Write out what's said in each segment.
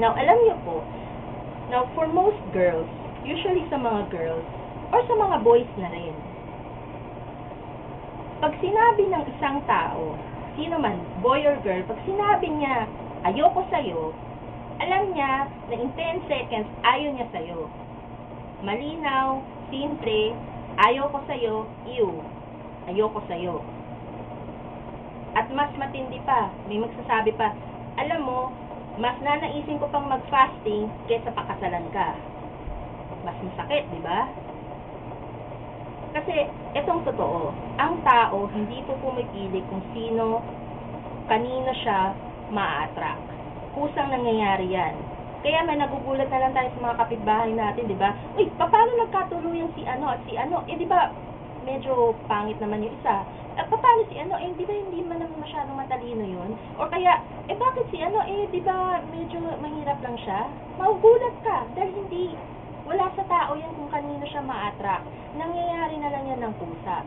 Now, alam niyo po, now for most girls, usually sa mga girls, or sa mga boys na rin, pag sinabi ng isang tao, sino man, boy or girl, pag sinabi niya, ayoko sa'yo, alam niya na in 10 seconds, ayaw niya sa'yo. Malinaw, simple, ayaw ko sa'yo, ayoko sa'yo. At mas matindi pa, may magsasabi pa, alam mo, mas nanaisin ko pang mag-fasting kaysa pakasalan ka. Mas masakit, di ba? Kasi, itong totoo, ang tao hindi po pumipili kung kanino siya ma-attract. Kusang nangyayari yan. Kaya may nagugulat na lang tayo sa mga kapitbahay natin, di ba? Uy, paano nagkatuluyan si ano at si ano? Eh, di ba, medyo pangit naman yung isa. Paano si ano? Eh, di ba hindi man naman masyadong matalino yun? Or kaya, bakit si ano? Eh, di ba medyo mahirap lang siya? Magugulat ka dahil wala sa tao yan kung kanino siya ma-attract. Nangyayari na lang yan ng kusa.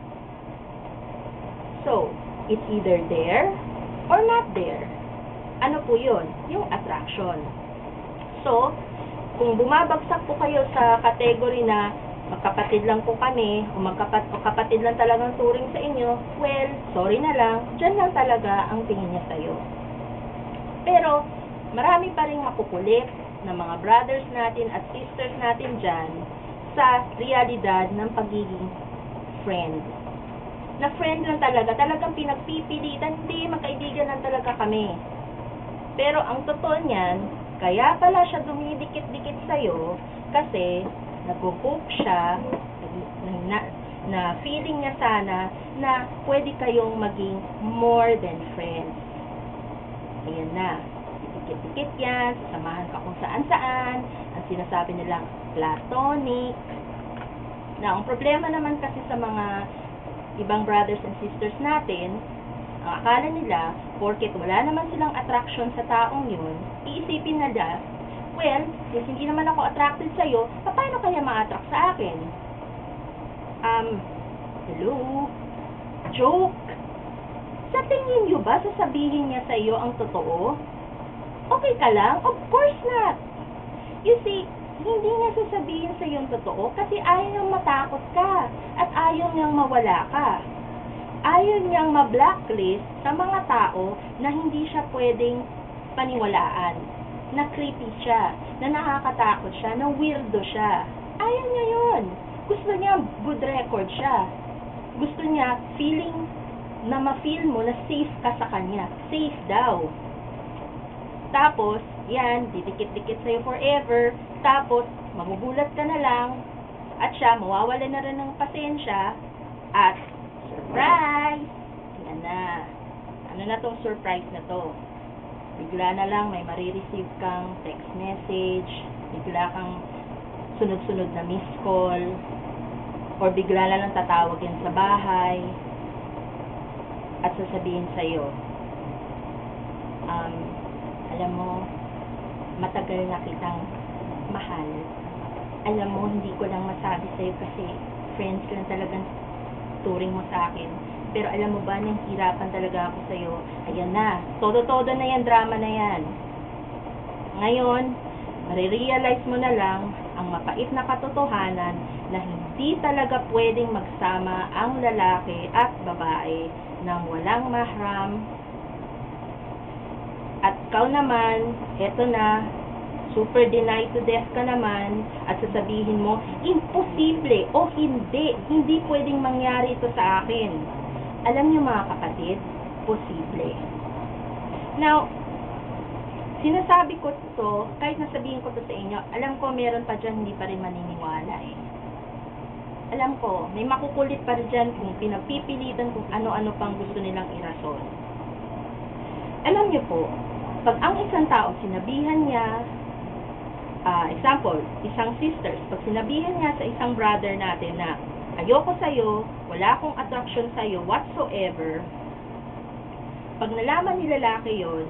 So, it's either there or not there. Ano po yun? Yung attraction. So, kung bumabagsak po kayo sa category na magkapatid lang po kami, o kapatid lang talagang turing sa inyo, well, sorry na lang, dyan lang talaga ang tingin niya sa'yo. Pero, marami pa rin makukulit na mga brothers natin at sisters natin dyan sa realidad ng pagiging friend. Na friend lang talaga, talagang pinagpipilitan, hindi, magkaibigan lang talaga kami. Pero ang totoo niyan, kaya pala siya dumidikit-dikit sa'yo kasi nag-hope siya na feeling niya sana na pwede kayong maging more than friends. Ayan na. Dikit-dikit yan, sasamahan ka kung saan-saan, ang sinasabi nilang platonic. Now, ang problema naman kasi sa mga ibang brothers and sisters natin, ang akala nila, porket wala naman silang attraction sa taong yun, iisipin nila, well, since hindi naman ako attracted sa'yo, paano kaya ma-attract sa akin? Hello? Joke? Sa tingin nyo ba sasabihin niya sa'yo ang totoo? Okay ka lang? Of course not. You see, hindi niya sasabihin sa'yo ang totoo kasi ayaw niyang matakot ka at ayaw niyang mawala ka. Ayaw niyang ma-blacklist sa mga tao na hindi siya pwedeng paniwalaan, na creepy siya, na nakakatakot siya, na weirdo siya. Ayaw niya yun. Gusto niya good record siya. Gusto niya feeling na ma-feel mo na safe ka sa kanya. Safe daw. Tapos, yan, didikit-dikit sa'yo forever. Tapos, magugulat ka na lang. At siya, mawawala na rin ng pasensya. At, surprise! Yan na. Ano na tong surprise na to? Bigla na lang may marireceive kang text message, bigla kang sunod-sunod na missed call, or bigla na lang tatawag yan sa bahay, at sasabihin sa'yo, alam mo, matagal na kitang mahal. Alam mo, hindi ko lang masabi sa'yo kasi friends lang talagang turing mo sa akin. Pero alam mo ba, nahihirapan talaga ako sa'yo. Ayan na. Todo-todo na yan, drama na yan. Ngayon, marirealize mo na lang ang mapait na katotohanan na hindi talaga pwedeng magsama ang lalaki at babae ng walang mahram. At ikaw naman, eto na, super deny to death ka naman, at sasabihin mo, imposible o hindi pwedeng mangyari ito sa akin. Alam niyo mga kapatid, posible. Now, sinasabi ko ito, kahit nasabihin ko ito sa inyo, alam ko meron pa dyan hindi pa rin maniniwala eh. Alam ko, may makukulit pa rin dyan kung pinagpipilitan kung ano-ano pang gusto nilang irason. Alam niyo po, pag ang isang tao sinabihan niya, example, isang sisters, pag sinabihan niya sa isang brother natin na ayoko sa'yo, wala akong attraction sa'yo whatsoever, pag nalaman ni lalaki yon,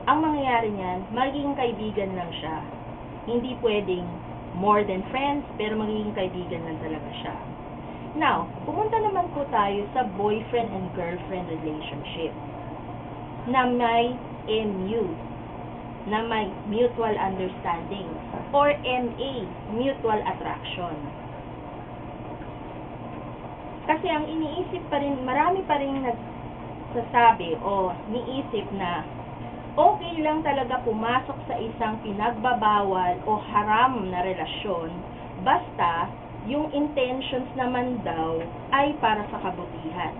ang mangyayari niyan, magiging kaibigan lang siya. Hindi pwedeng more than friends, pero magiging kaibigan lang talaga siya. Now, pumunta naman po tayo sa boyfriend and girlfriend relationship na may MU. na may mutual understanding or MA, mutual attraction. Kasi ang iniisip pa rin, marami pa rin nagsasabi o niisip na okay lang talaga pumasok sa isang pinagbabawal o haram na relasyon basta yung intentions naman daw ay para sa kabutihan.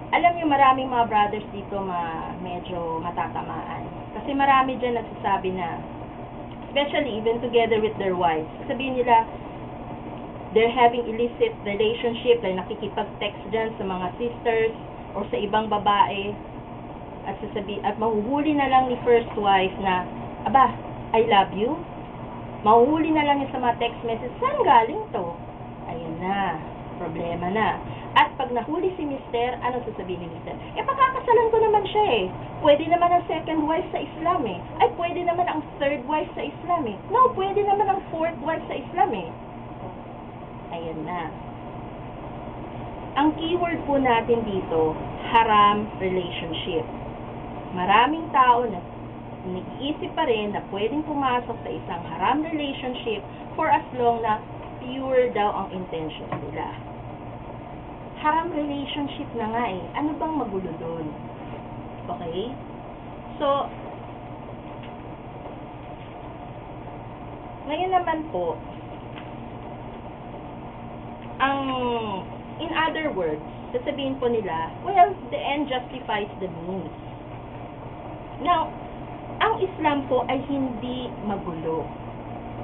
Alam niyo, maraming mga brothers dito medyo matatamaan. Kasi marami dyan nagsasabi na, especially even together with their wives, sabihin nila, they're having illicit relationship, dahil nakikipag-text dyan sa mga sisters or sa ibang babae, at mahuhuli na lang ni first wife na, aba, I love you? Mahuhuli na lang niya sa mga text message, saan galing to? Ayun na, problema na. At pag nahuli si mister, ano sasabihin ni mister? Pakakasalan ko naman siya eh. Pwede naman ang second wife sa Islam eh. Ay, pwede naman ang third wife sa Islam eh. No, pwede naman ang fourth wife sa Islam eh. Ayun na. Ang keyword po natin dito, haram relationship. Maraming tao na nag-iisip pa rin na pwedeng pumasok sa isang haram relationship for as long na pure daw ang intentions nila. Haram relationship na nga eh. Ano bang magulo doon? Okay? So, ngayon naman po, in other words, sasabihin po nila, well, the end justifies the means. Now, ang Islam po ay hindi magulo.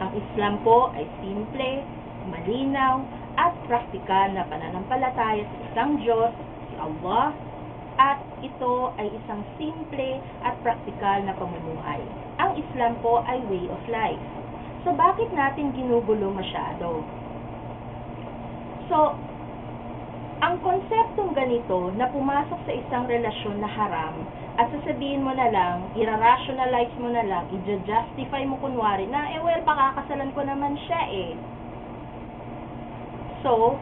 Ang Islam po ay simple, malinaw, at praktikal na pananampalataya sa isang Diyos, si Allah, at ito ay isang simple at praktikal na pamumuhay. Ang Islam po ay way of life. So, bakit natin ginugulo masyado? So, ang konseptong ganito na pumasok sa isang relasyon na haram at sasabihin mo na lang, i-rationalize mo na lang, i-justify mo kunwari na, well, pakakasalan ko naman siya eh. So,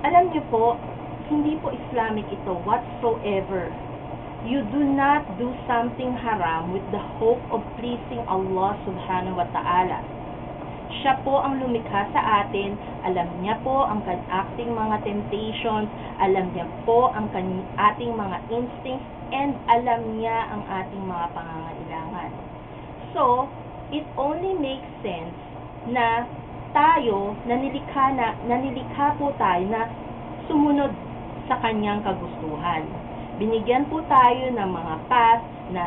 alam niyo po, hindi po Islamic ito whatsoever. You do not do something haram with the hope of pleasing Allah subhanahu wa ta'ala. Siya po ang lumikha sa atin, alam niya po ang ating mga temptations, alam niya po ang ating mga instincts, and alam niya ang ating mga pangangailangan. So, it only makes sense na tayo, nanilikha po tayo na sumunod sa kanyang kagustuhan. Binigyan po tayo ng mga path na